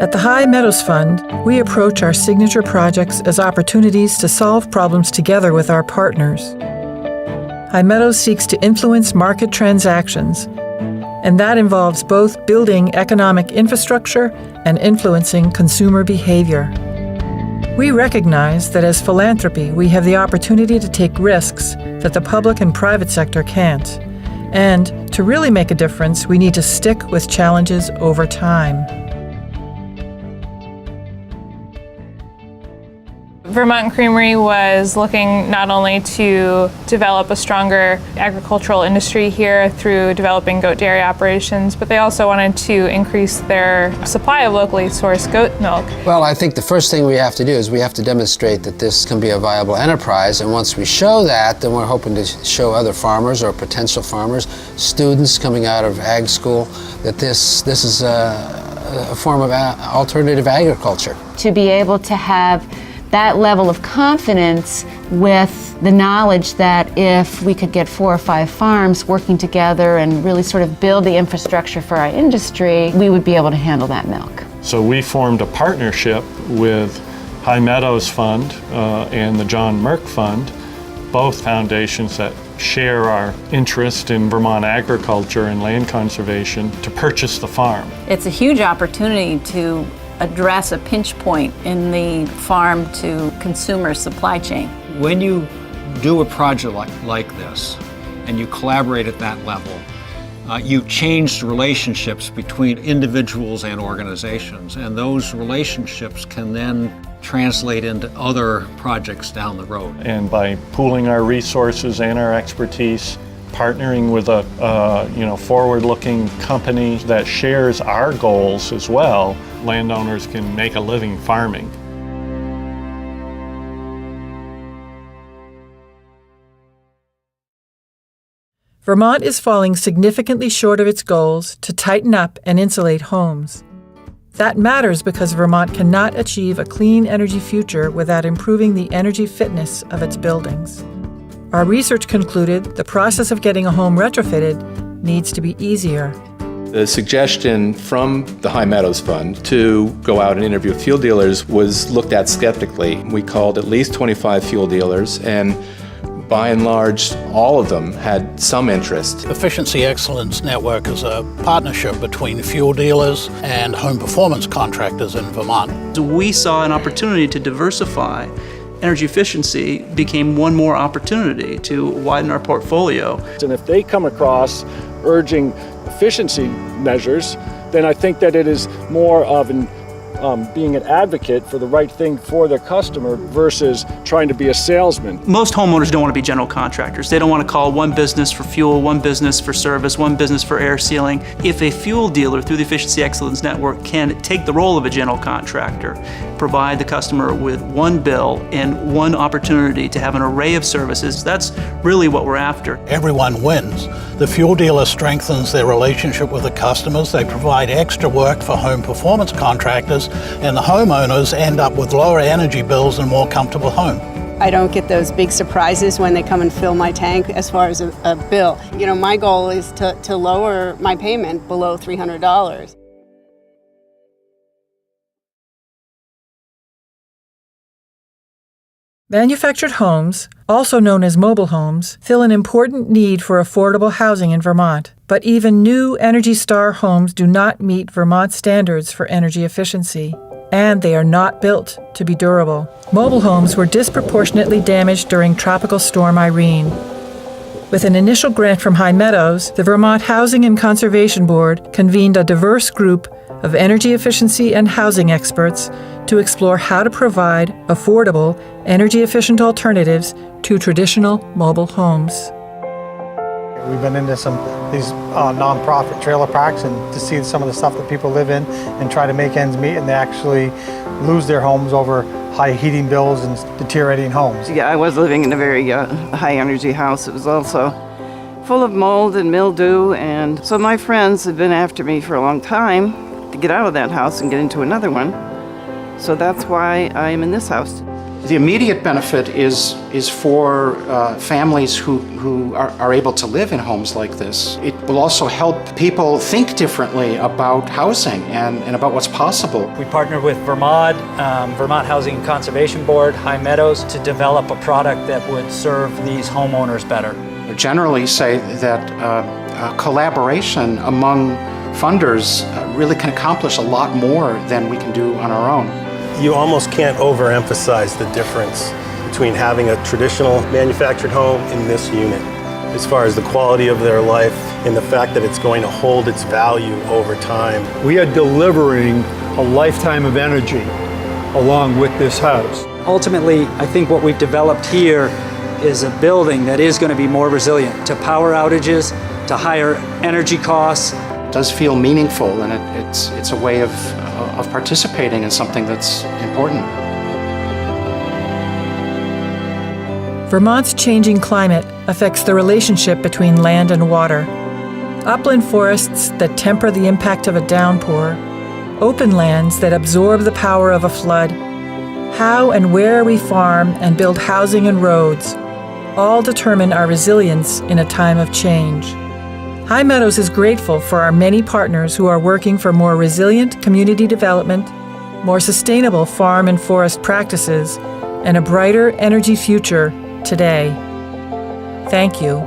At the High Meadows Fund, we approach our signature projects as opportunities to solve problems together with our partners. High Meadows seeks to influence market transactions, and that involves both building economic infrastructure and influencing consumer behavior. We recognize that as philanthropy, we have the opportunity to take risks that the public and private sector can't. And to really make a difference, we need to stick with challenges over time. Vermont Creamery was looking not only to develop a stronger agricultural industry here through developing goat dairy operations, but they also wanted to increase their supply of locally sourced goat milk. Well, I think the first thing we have to do is we have to demonstrate that this can be a viable enterprise, and once we show that, then we're hoping to show other farmers or potential farmers, students coming out of ag school, that this is a form of alternative agriculture. To be able to have that level of confidence with the knowledge that if we could get 4 or 5 farms working together and really sort of build the infrastructure for our industry, we would be able to handle that milk. So we formed a partnership with High Meadows Fund and the John Merck Fund, both foundations that share our interest in Vermont agriculture and land conservation, to purchase the farm. It's a huge opportunity to address a pinch point in the farm to consumer supply chain. When you do a project like this and you collaborate at that level, you change relationships between individuals and organizations, and those relationships can then translate into other projects down the road. And by pooling our resources and our expertise, partnering with a forward-looking company that shares our goals as well, landowners can make a living farming. Vermont is falling significantly short of its goals to tighten up and insulate homes. That matters because Vermont cannot achieve a clean energy future without improving the energy fitness of its buildings. Our research concluded the process of getting a home retrofitted needs to be easier. The suggestion from the High Meadows Fund to go out and interview fuel dealers was looked at skeptically. We called at least 25 fuel dealers, and by and large, all of them had some interest. Efficiency Excellence Network is a partnership between fuel dealers and home performance contractors in Vermont. We saw an opportunity to diversify. Energy efficiency became one more opportunity to widen our portfolio. And if they come across urging efficiency measures, then I think that it is more of being an advocate for the right thing for their customer versus trying to be a salesman. Most homeowners don't want to be general contractors. They don't want to call one business for fuel, one business for service, one business for air sealing. If a fuel dealer through the Efficiency Excellence Network can take the role of a general contractor, provide the customer with one bill and one opportunity to have an array of services, that's really what we're after. Everyone wins. The fuel dealer strengthens their relationship with the customers. They provide extra work for home performance contractors, and the homeowners end up with lower energy bills and more comfortable home. I don't get those big surprises when they come and fill my tank as far as a bill. You know, my goal is to lower my payment below $300. Manufactured homes, also known as mobile homes, fill an important need for affordable housing in Vermont. But even new Energy Star homes do not meet Vermont standards for energy efficiency, and they are not built to be durable. Mobile homes were disproportionately damaged during Tropical Storm Irene. With an initial grant from High Meadows, the Vermont Housing and Conservation Board convened a diverse group of energy efficiency and housing experts to explore how to provide affordable, energy-efficient alternatives to traditional mobile homes. We've been into these nonprofit trailer parks and to see some of the stuff that people live in and try to make ends meet, and they actually lose their homes over high heating bills and deteriorating homes. Yeah, I was living in a very high-energy house. It was also full of mold and mildew, and so my friends have been after me for a long time to get out of that house and get into another one. So that's why I'm in this house. The immediate benefit is for families who are able to live in homes like this. It will also help people think differently about housing and about what's possible. We partnered with Vermont Housing and Conservation Board, High Meadows, to develop a product that would serve these homeowners better. I generally say that collaboration among funders really can accomplish a lot more than we can do on our own. You almost can't overemphasize the difference between having a traditional manufactured home in this unit, as far as the quality of their life and the fact that it's going to hold its value over time. We are delivering a lifetime of energy along with this house. Ultimately, I think what we've developed here is a building that is going to be more resilient to power outages, to higher energy costs. It does feel meaningful, and it's a way of participating in something that's important. Vermont's changing climate affects the relationship between land and water. Upland forests that temper the impact of a downpour, open lands that absorb the power of a flood, how and where we farm and build housing and roads, all determine our resilience in a time of change. High Meadows is grateful for our many partners who are working for more resilient community development, more sustainable farm and forest practices, and a brighter energy future today. Thank you.